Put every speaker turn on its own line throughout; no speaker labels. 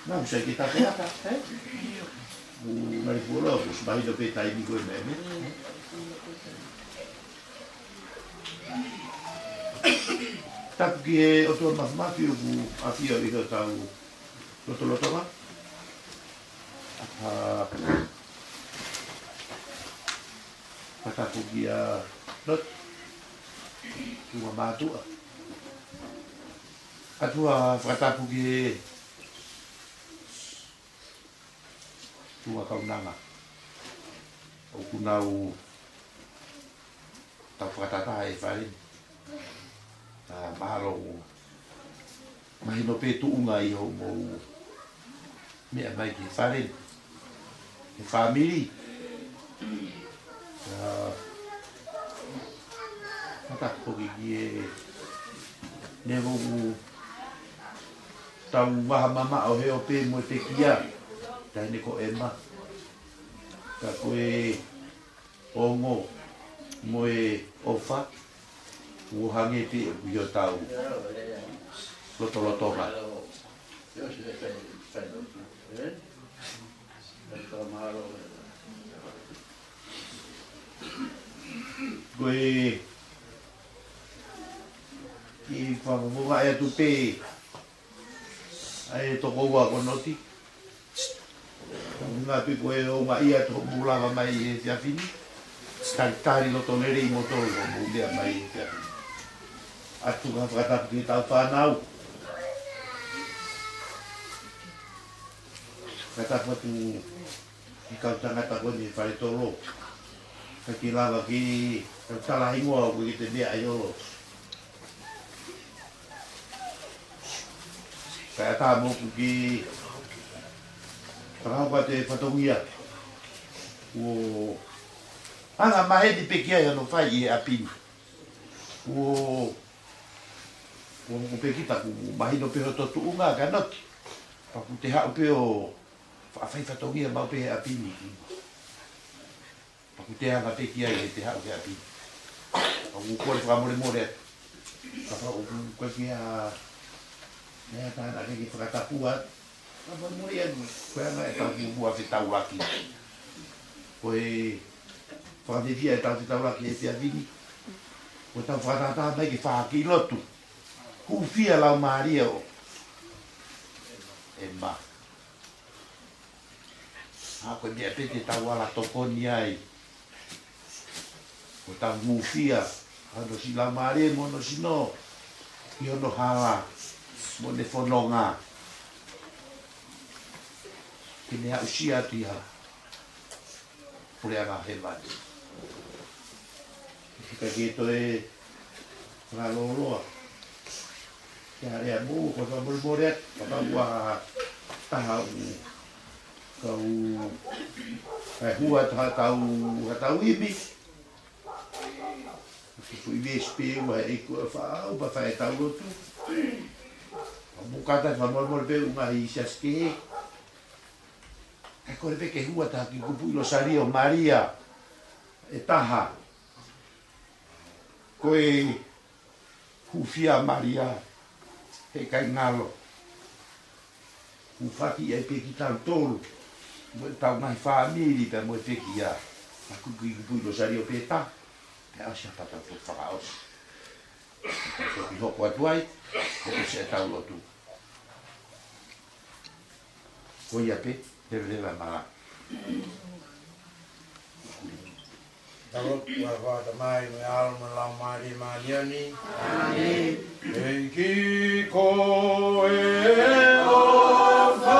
Não, isso aqui está aberto, é? O maripula, os barris do peito aí, digo mesmo. Tá porque eu estou mais máfio, aqui eu digo tá o loto lá. Tá porque a lot uma matua. A tua frata porque tua kaunanga. O kunau ta frata e farin. Mahalo mahino pe tuunga i ho mo mea mai ki whare e whamiri matakoki ki e nevo u tau waha mama o heo pe mo te kia taine ko e ma ka koe ongo mo e ofa o hange te yo tau loto ma koe ki whamamunga e tu pe ai toko ua konoti ngā pi koe o ngā ia toko mulawa mai e te awhini tari loto nere i motoro o mulea mai e te awhini atu ka whakatapu ki tau whanau. Katapu atu i kau tangata koni e whare tolo. Ka ki lawa ki tala hingoa o ki te mea ai olo. Ka ata moku ki whakauka te whatongia. O anga mahedi pekia no fai e apini. O pekita ku mahino pe ho totu unga kanot. Pa ku te hau pe o whaafai whatongia mau pe apini. Pa ku te hanga pekia e te hau pe apini. Pa ku kore whamore more. Pa ku koe kia nea tāna keki whakatapua. Pa ku more anu. Koe anga e tau ki mua whetau aki. Koe whakatewhia e tau whetau aki e te avini. Koe tau whakatata mai ki whaki lotu. Kufia lau Maria o e ma. Ha koe mea pete tau ala tokoni ai. Ko tau mufia. Ano si lau Maria mono sino. I ono hala. Mo ne whanonga. Kine hau si atu iha. Pure anga he mani. Kika kieto e ngaloloa. Kia rea mō, ko wha mōrea, ka wā taha u, kau, kai hua taha tau ibi. Kipu ibi espe ua e kua whaau, pa whae tau lotu. Ka mōkata wha mōrea pe unga hi siaske. Kai kore pe ke hua taha ki kupu ilo Sario Maria e taha. Koe hufia Maria. He kai ngalo. Ufaki e peki tau tolu. Mo tau mai whaamiri pe mo e peki a. A kuku i kupu ilo Sario peta. Pe asia pata tu whakaos. Ko ki hoko atuai. Ko se tau lotu. Ko ia pe. Leva mara.
Tarot wata mai me alma lau mari maniani. Amen. Eki ko e ofa.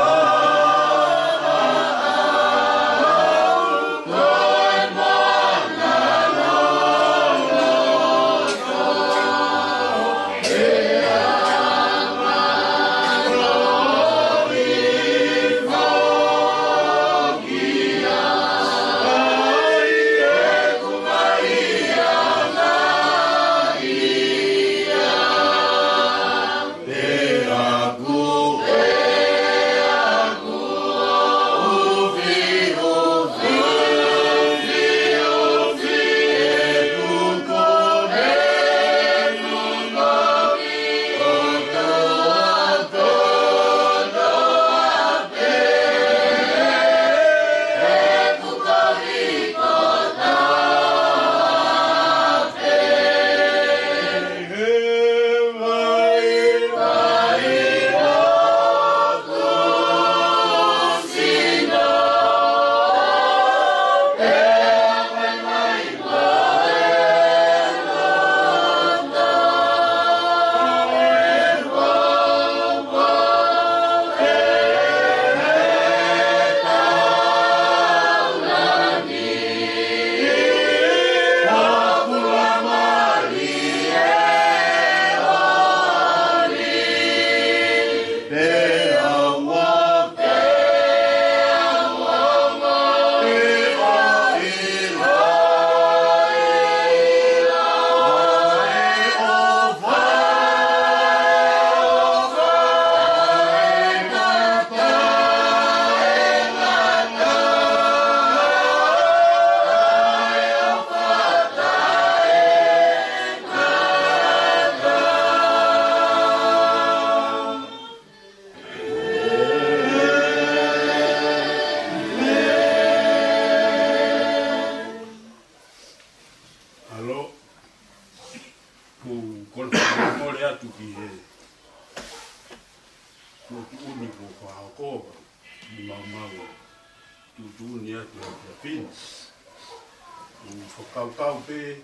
Whakau pe,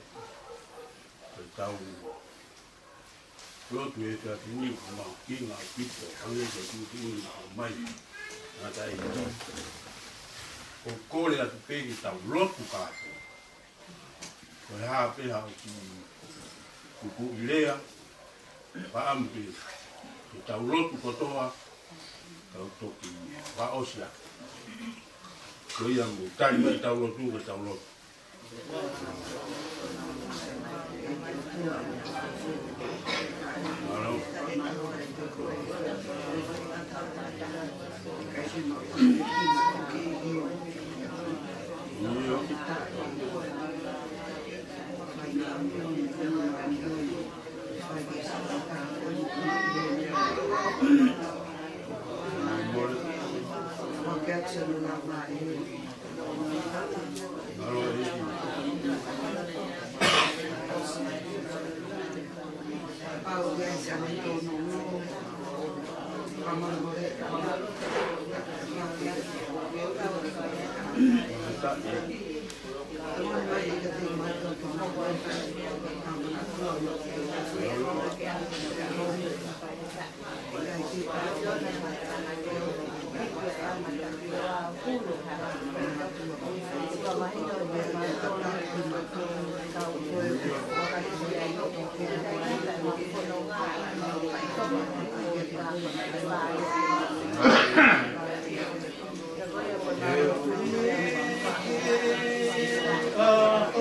koe tau rotu e te atini ko mau ki ngā pita, hange te tūtini ngā mai, ngā tai ni. Ko kore atu pe ki tau rotu kātou. Koe hā pe hau ki kuku i lea, whaampe, ki tau rotu kotoa, kau toki whaosia. ko ia mo tai mai tau lo tu tau lo alo
Oh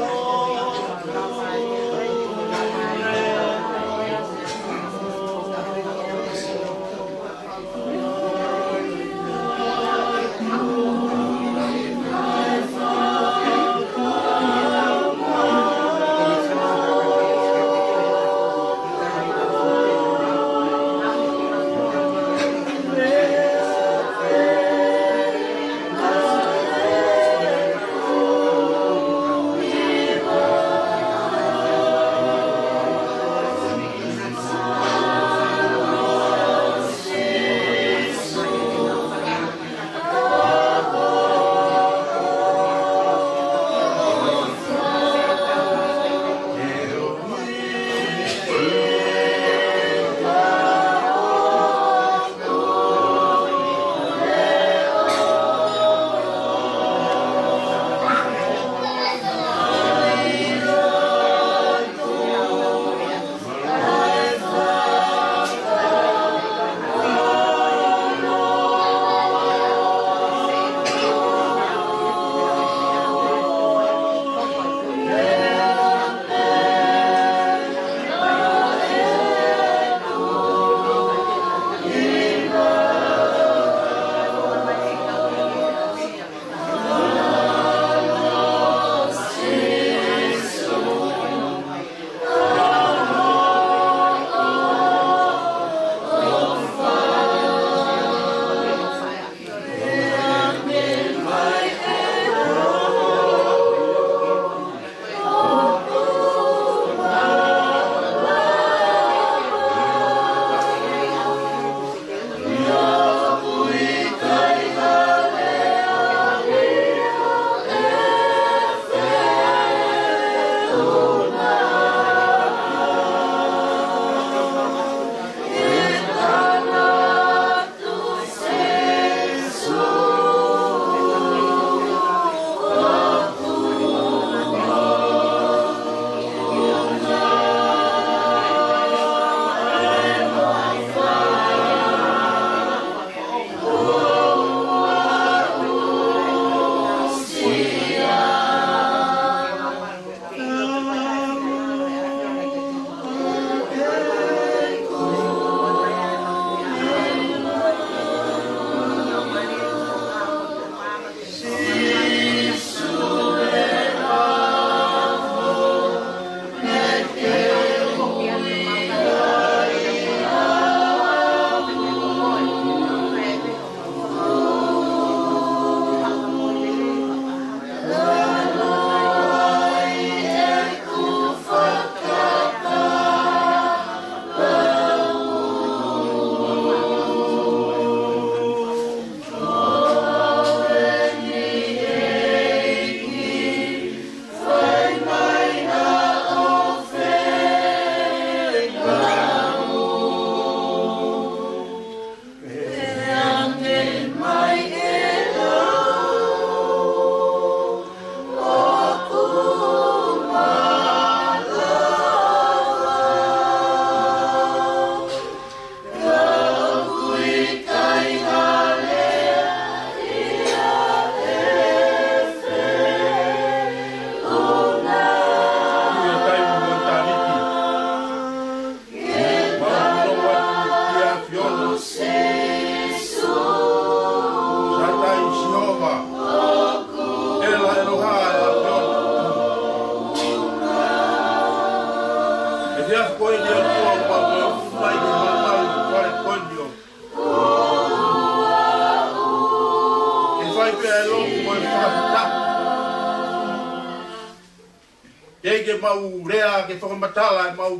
ke mau rea ke whakamatala e mau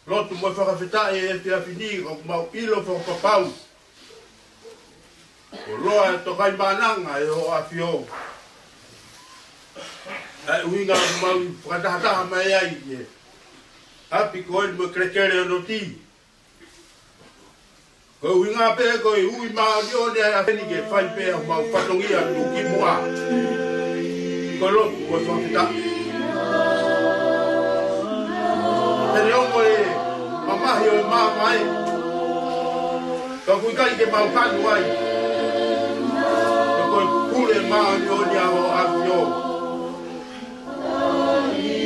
lotu mo whakawhitai e te awhini o mau ilo whakapapau. O loa e tokai mananga e ho awhio. Ai uhinga mau whakatahataha mai ai e. Api koe mo krekere o no ti. Ko uhinga pe ko ui maa dio ne a wheni ke whai pe o mau whatongia nuki mua. Ko lotu mo whakawhitai. Tene ongo e mamahi o mamai. Ka kui kai ke mau kanu ai. Ka koe kure maa ni o ni aho awhio.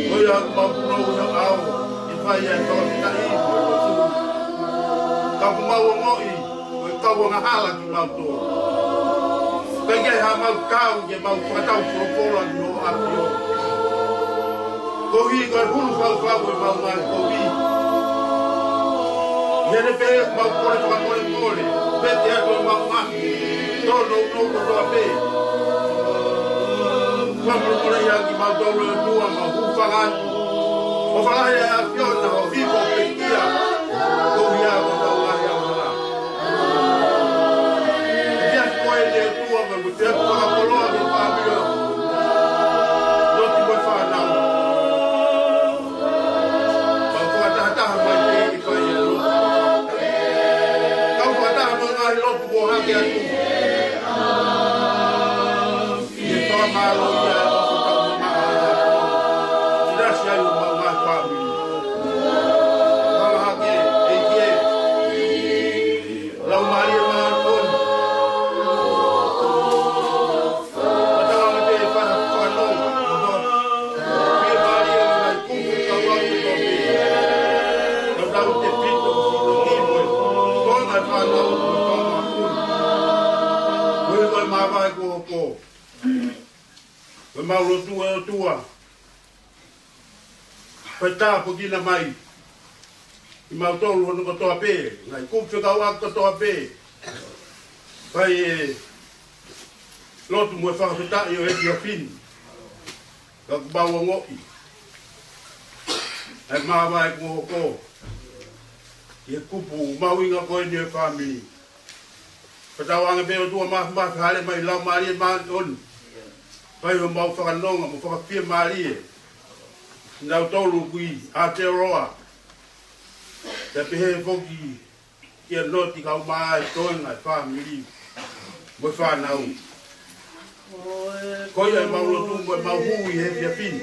Koe a mau kuno una ao. I whai e toa kita i koe o su. Ka ku mau o ngoi. Koe kau o ngahala ki mau toa. Kai ke ha mau kau ke mau whakatau whakapora ni o awhio. Kohi koe hulu whau e mau mai kohi. Iene pe mau kore whakakore kore. Pete ato e mau mahi. Tono no toa pe. Whamru kore ia ki mau toro e tua mau hufangani. O whalahe a whiona o hipo pe kia. Kohi a ko tau lahi a wala. E tia koe ne tua ma mu te whakakoloa ki whamio. Noti mo whanau. Hake atu. Ie toa malo ia e ofu tau maa ia. Tirasi ai o mau mai whaami. Hala hake e kie. Lau maari e maa toni. Matanga me te e whana whanong. Pie maari e mai kuku kau au e toa pe. Lau tau te pito si no kimoe. Tona e whanau e whanau. Koe mawai ko ko. Koe mauro tua e o tua. Pai tā po kina mai. I mau tolu hono ko toa pē. Ngai kumwhi kau ak ko toa pē. Pai e lotu mo e whakawhitai o eti a whini. Ka kubau o ngoi. Ai mawai ko ko. I e kupu mawinga koe ni e whamini. Patawanga be o tua mafu hale mai lau maari e maari on. Pai o mau whakanonga, mo whakapia maari e. Nau tolu kui Aotearoa. Te pehe foki kia noti kau maa e toenga e whamiri. Mo whanau. Koia e mauro tungo e mau hui he pia pini.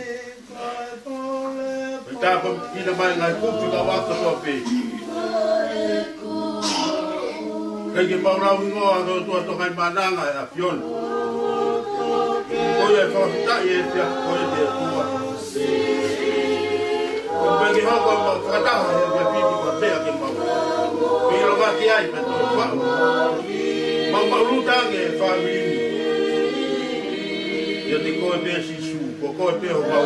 E tāpa kina mai ngai kupi kau waka toa pe. Kei ke maurau ingoa no tua tokai mananga e a pion. Koia e whakawhitai e pia koe te tua. Kei ke hoko e mau whakataha e pia pipi kwa pea ke mau. Kei loga ki ai pe toi whau. Mau maurutange e whamirimu. Ia te koe pea sisu, ko koe pea ho mau.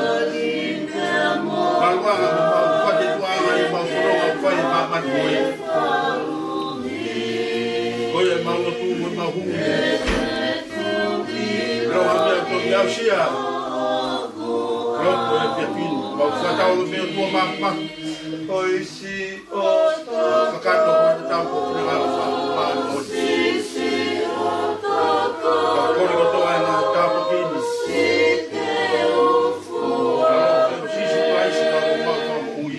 Maruanga mo mau whate tuanga e mau whanonga whai e mamani moe. Koe e maunga tū mo mau humi. Rau hamea tōni au sia. Roko e pia pini. Mau whatau no mea tua mama. Oisi o toko. Whakato ko te tau ko whina ngā wha nōni. Ka kore ko toa e ngā tāpa kini. Rau e sisi paisi ka ko mau wha ui.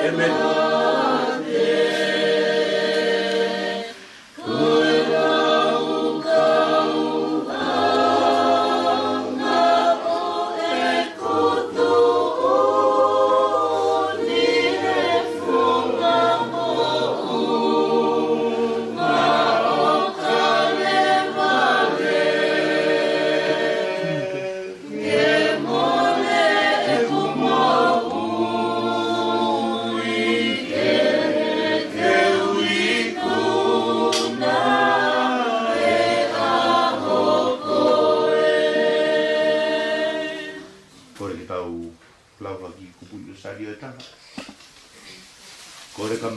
Amen.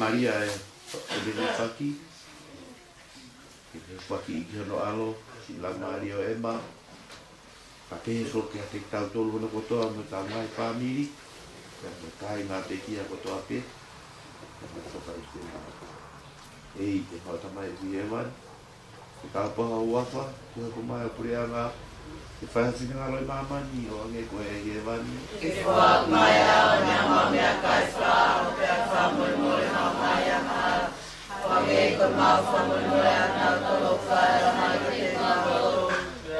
Maria e le paki i hono alo si la Maria o Emma
Papeso ke te tau tolu na kotoa mo ta mai family. Ka kai na te kia kotoa pe. Ka soka i te. Ei te hota mai viewan. Ka pa uafa, ko mai purianga. Te whahasi nga roi mamani o ange koe e wani.
Ke whaak mai au ni a mamea kai whaa o pia whamui mure mamai a maa. Whange ko maa whamui mure a nau tolo whaera mai ke te mātoro.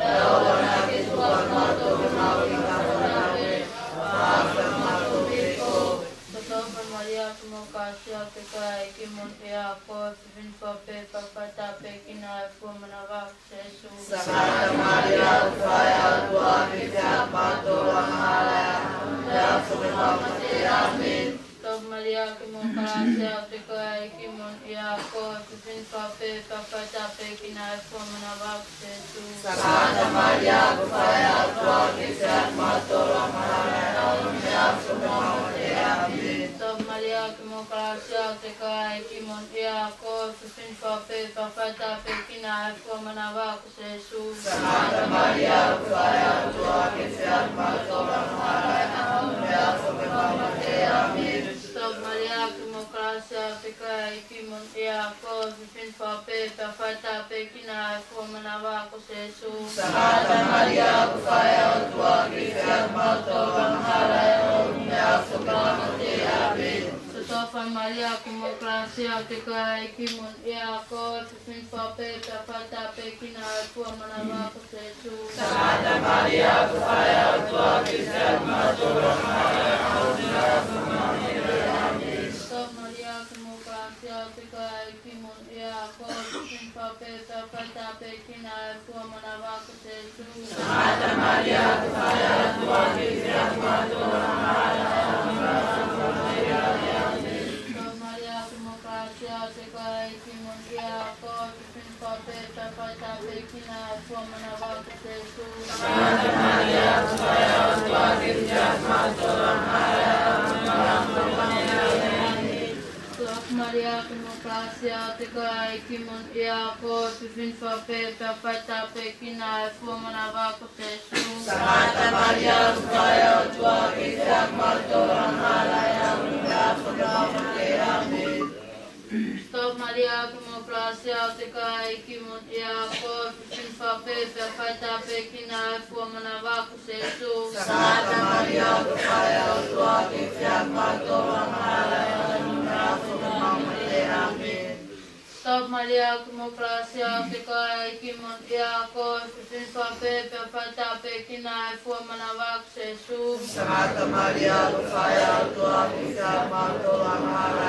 E ola na ke tua mātoro mau i ka whanawe. Whaaka mātoro peko.
Topa Maria como Kasia te kai ki mon e a ko fin fa pe pa pa ta pe ki na fu mana va Jesus.
Santa Maria fai a tua vita patora mala. Ya fu mama te amen.
Topa Maria como Kasia te kai ki mon e a ko fin fa pe pa pa ta pe ki na fu mana va Jesus.
Santa Maria fai a tua vita patora mala. Ya fu mama te amen.
Topa Maria como Kasia te kai ki mon e a ko fin fa pe pa pa ta pe ki na fu mana va Jesus.
Santa Maria fai a tua vita patora mala. Ya fu mama te amen.
Stop Maria como Kasia te kai ki mon e a ko fin fa pe pa fa ta pe ki na fu mana va Jesus.
Santa Maria fai a tua vita patora mala. Ya fu mama te amen.
Stop Maria como Kasia te kai ki mon e a ko fin fa pe pa fa ta pe ki na fu mana va Jesus.
Santa Maria fai a tua vita patora mala. Ya fu mama te amen.
Stop Maria como Kasia te kai ki mon e a ko fin fa pe pa fa ta pe ki na fu mana va Jesus.
Santa Maria fai a tua vita patora mala.
Stop Maria como Kasia te kai ki mon e a ko fin fa pe pa fa ta pe ki na fu mana va Jesus.
Santa Maria fai a tua vita patora mala.
Stop Maria como Kasia te kai ki mon e a ko fin fa pe pa fa ta pe ki na fu mana va Jesus.
Santa Maria fai a tua vita patora mala. Ya fu mama te amen.
Stop Maria como Kasia te kai ki mon e a ko fin fa pe pa fa ta pe ki na fu mana va Jesus.
Santa Maria fai a tua vita patora mala. Ya fu mama te amen.
Stop Maria como Kasia te kai ki mon e a ko fin fa pe pa fa ta pe ki na fu mana va Jesus.
Santa Maria fai a tua vita patora mala.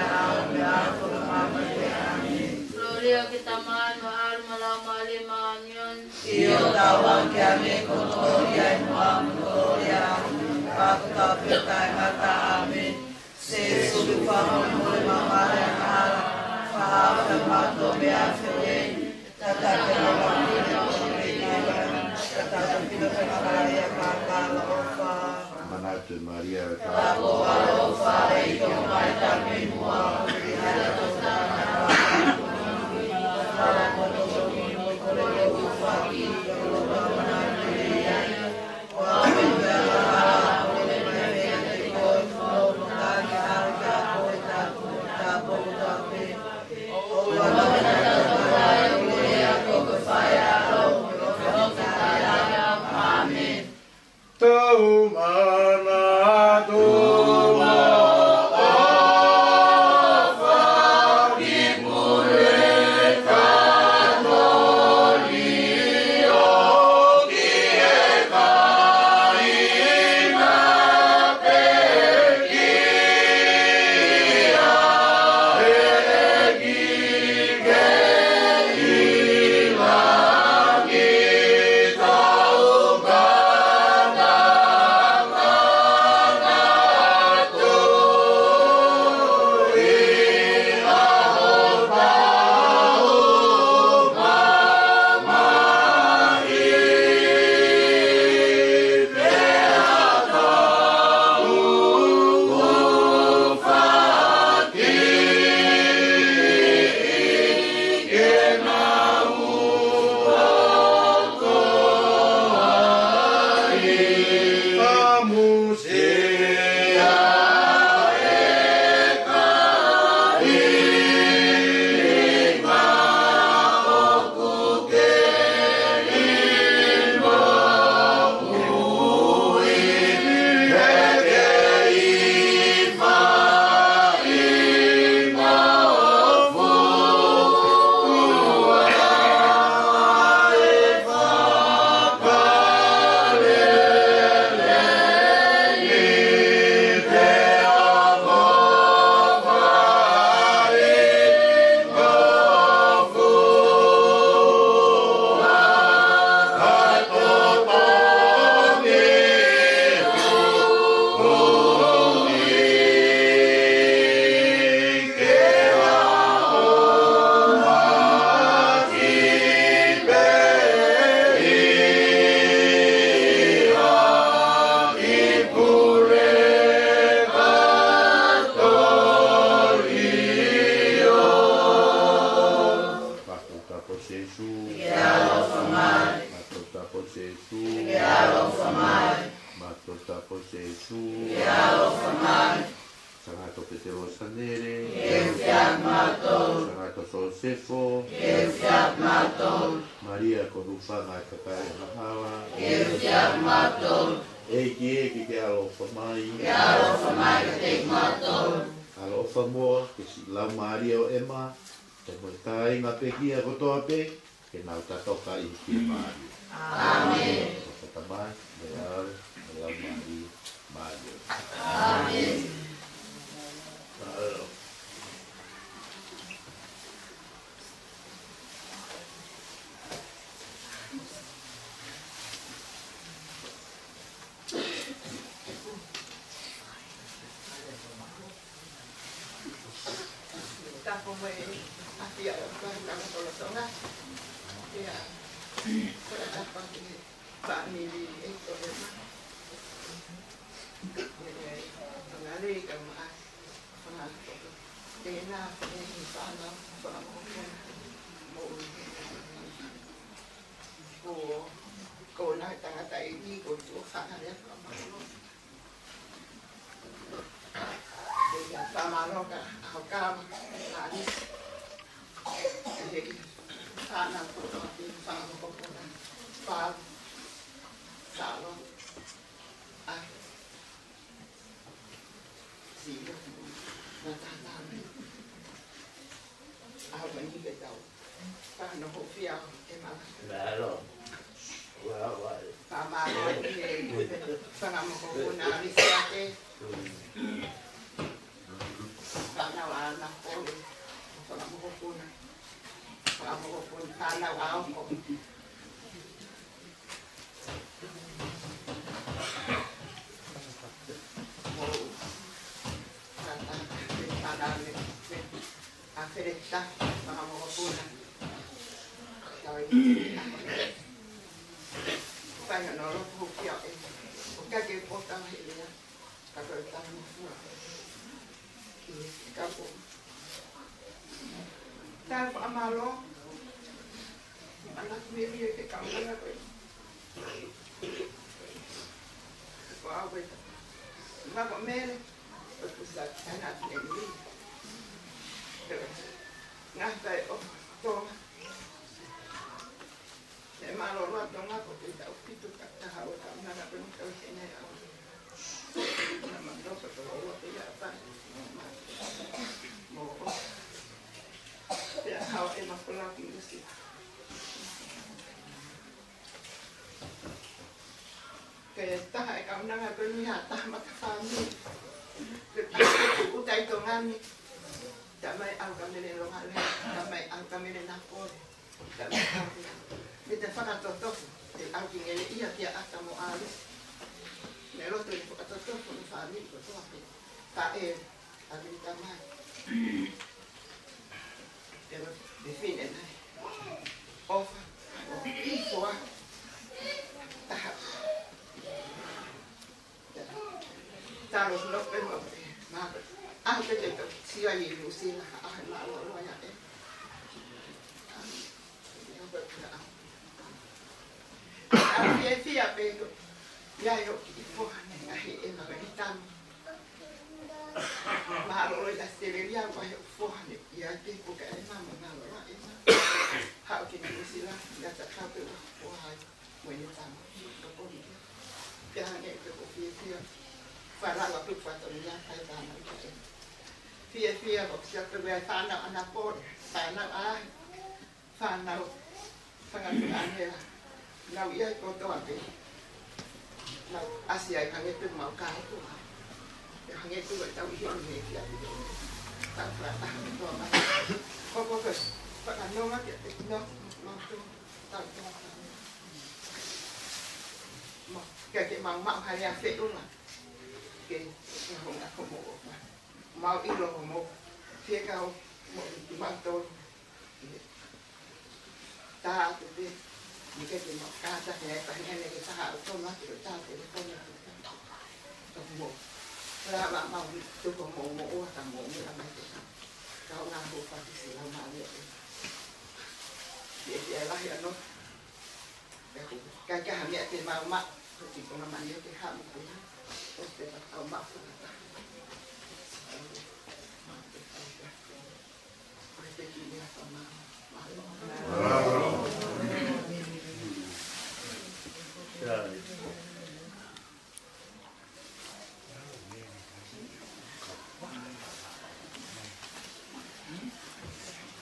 Ya fu mama te amen.
Gloria que tamano alma la male manion.
Io davanti a me con gloria e nuova gloria. Fakta petai mata amin. Se subi fama mule mamare ala. Fakta mato me afele. Tata pela mamine mamine. Tata pila pela kakala ofa.
Manatu Maria
Tako alofa ito mai tami mua. Rihala tostana. Para koto domino kore ufa ki.
Tau mana tu
Iesu.
Ia lofa mai.
Sangato Petero Sanere.
Ke fiat mātou.
Sangato Sosefo.
Ke fiat mātou.
Maria Korufanga Kakai Mahawa.
Ke fiat mātou.
Eki ke alofa mai.
Ke alofa mai ke te mātou.
Alofa moa ke si lau Maria o Ema. Te mo tai ngā pekia kotoa pe. Ke nau tatoka i ki Maria.
Amen.
O tamai, me au, me lau Maria. Maria.
Amen.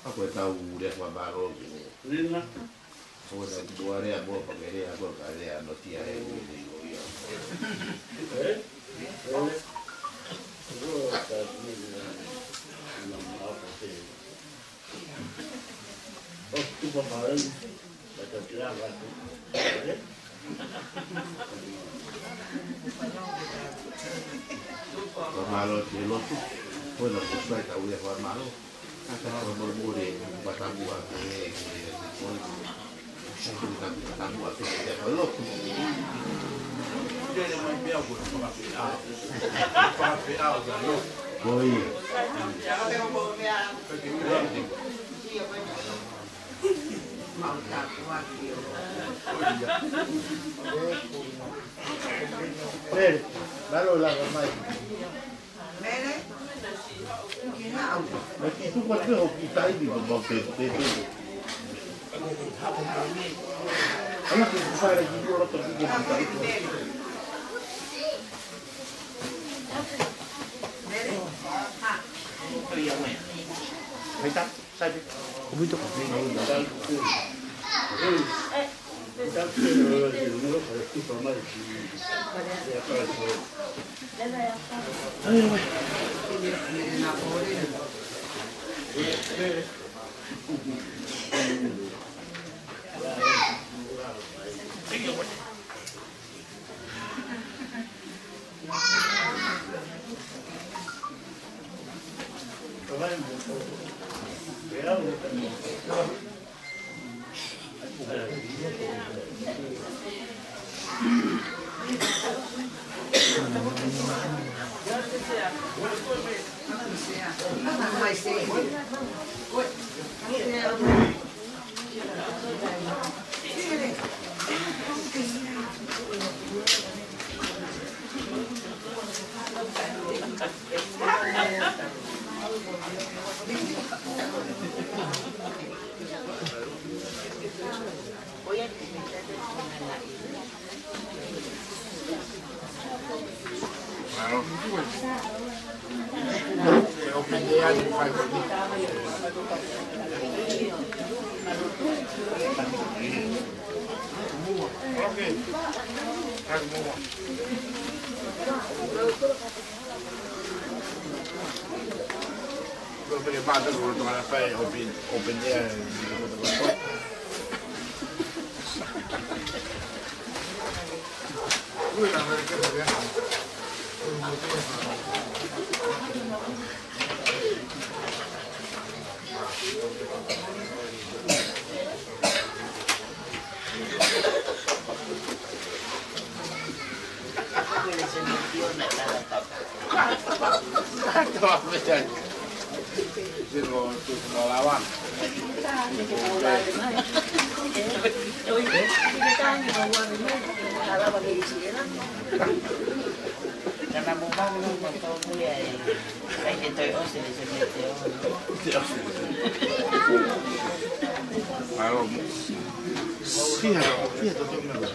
Aku tahu dia sama baru.
Nina.
Aku dah dua hari aku pakai dia aku ada notia ini.
Oh, tu paparan. Baca tilang aku.
Malo di lotu. Poi la cosa tahu dia buat malo. Kata orang boleh batamu aku ni. Saya tahu aku tidak perlu.
Dia memang biar aku pakai out. Pakai out dah.
Boy. Baru lah ramai.
Mene? Kinau.
Nanti tu pasal kita ini bawa PP. Anak kita saya lagi dua orang pergi kita itu. Hai tak, saya. Begitu. Open air. Lawan.
Karena mukang motor dia, kayak gitu
Kalau iya tu macam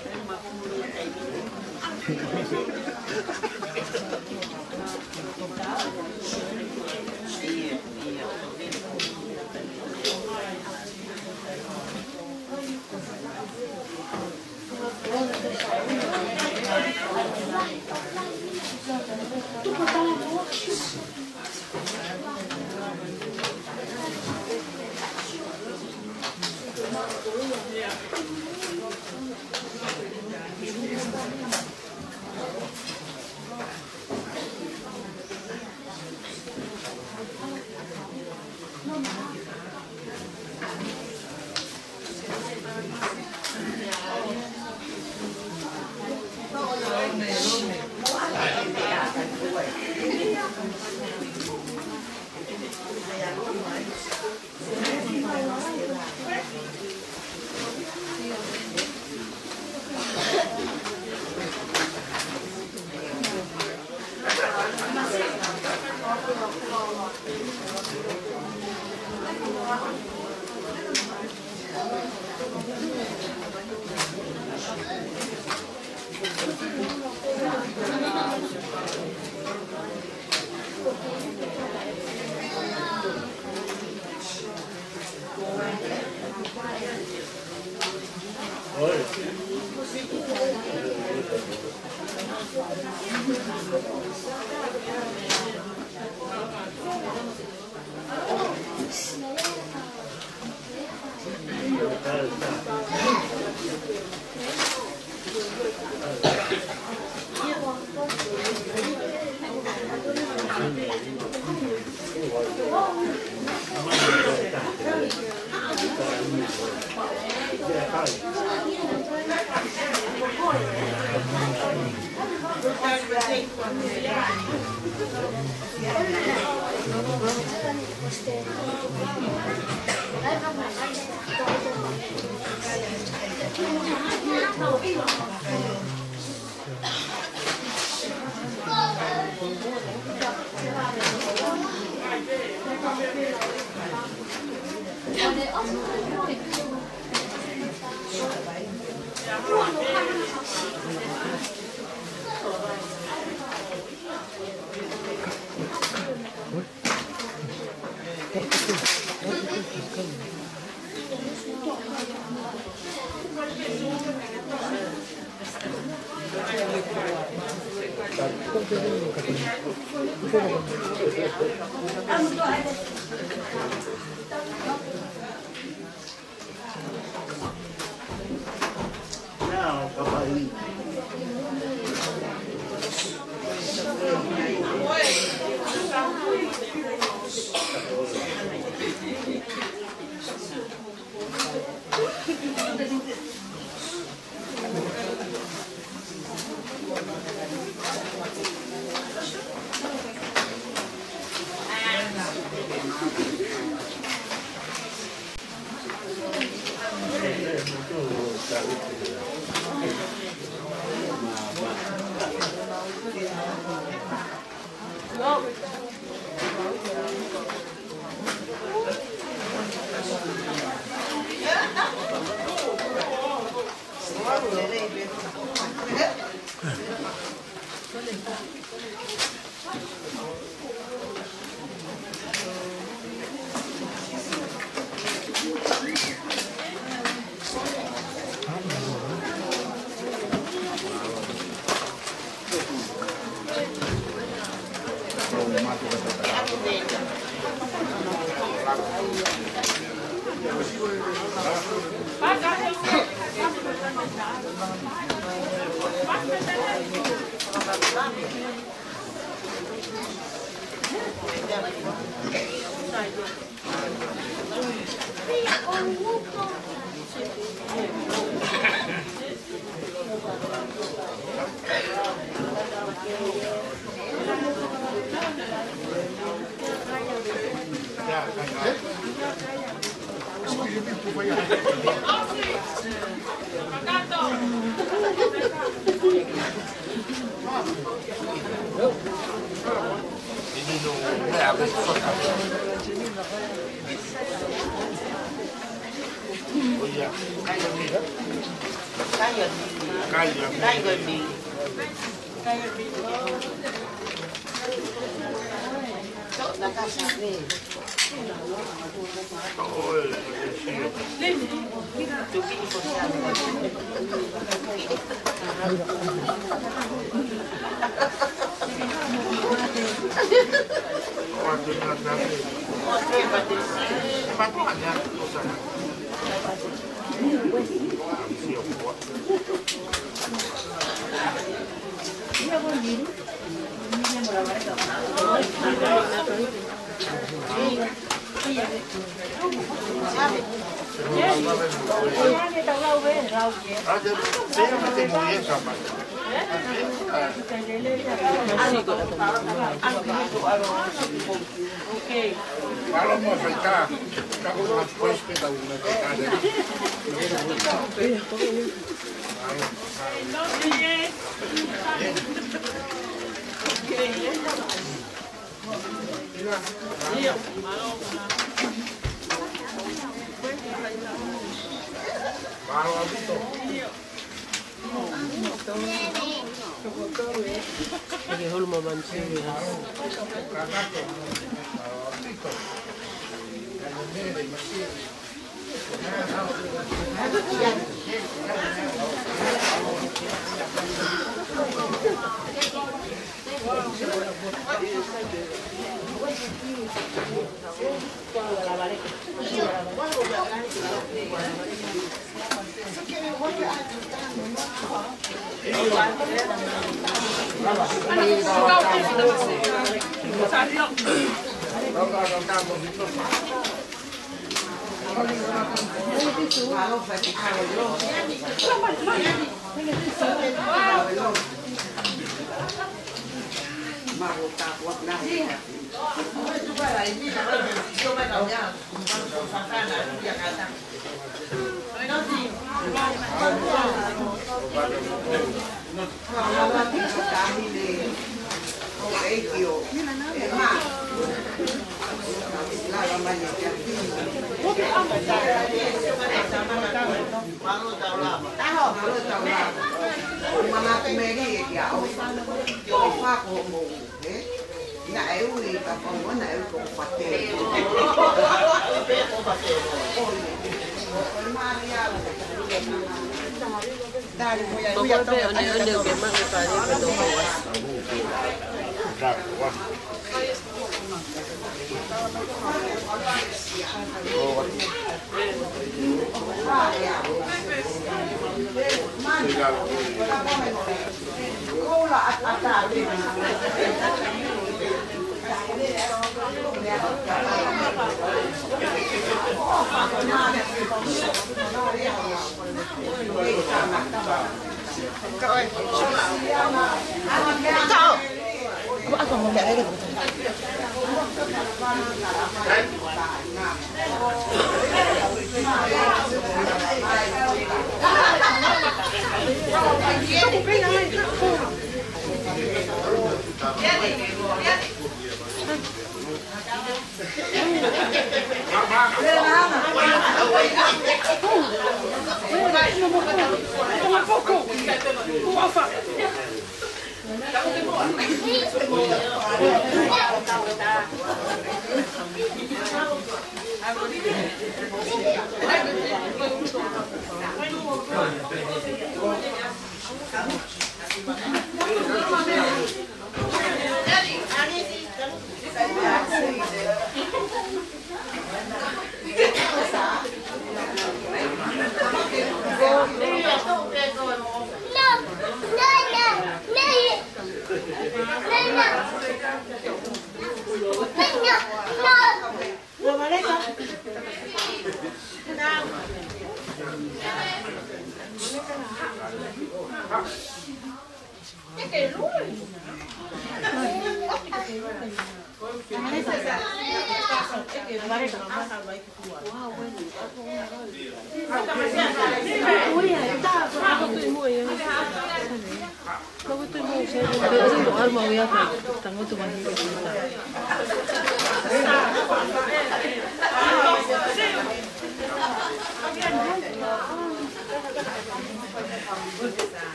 Lagi hulu mamanci ya.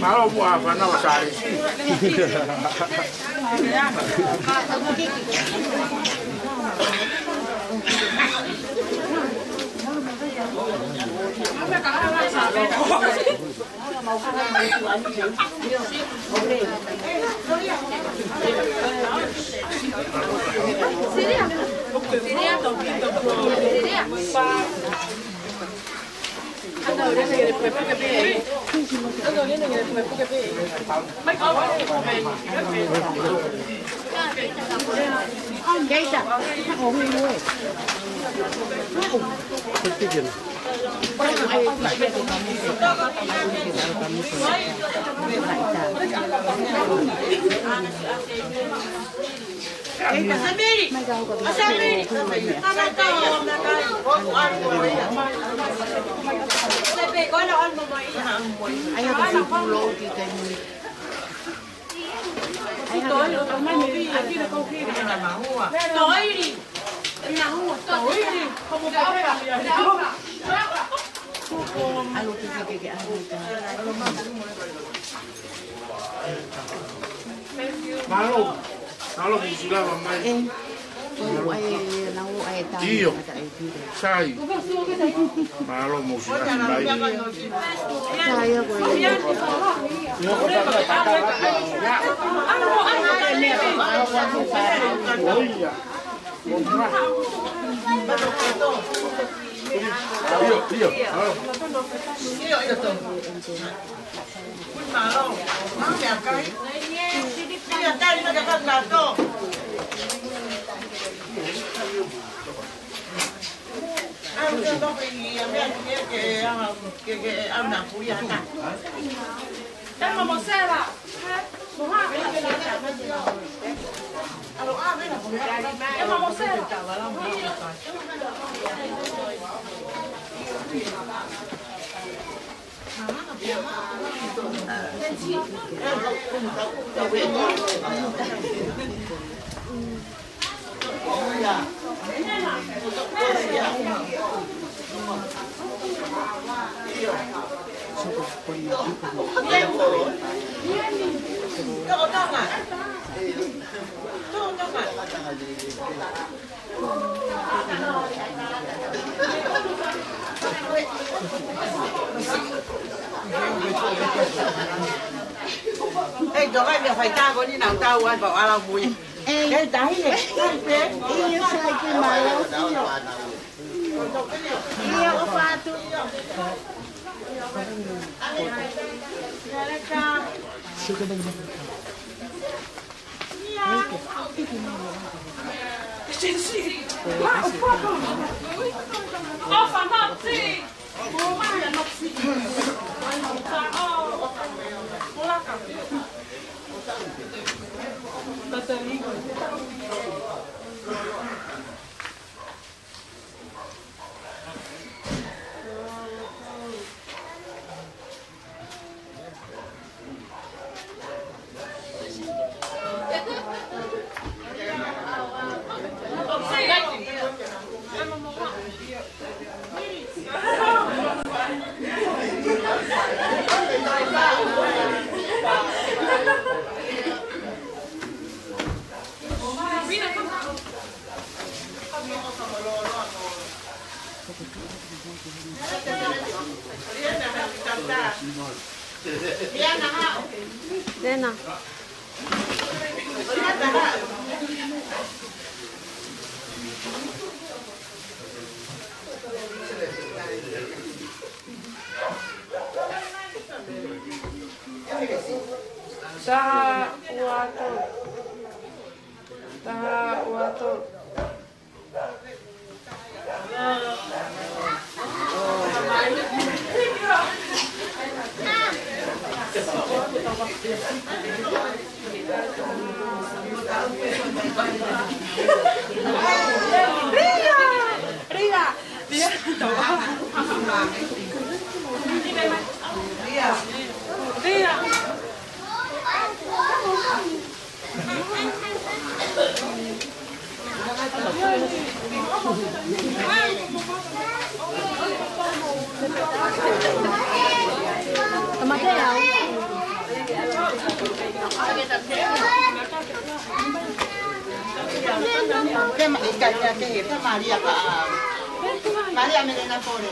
Malo buah mana wasari. Malo busila mamai. Io. Sai. Malo musila mai.
Cho anh phải ta có đi nào tao anh bảo là mùi. Cái đấy này, cái yêu sai cái mà lâu xíu. Yêu pha tu.
Dena.
Tahawato.
Que María María Melena Pole.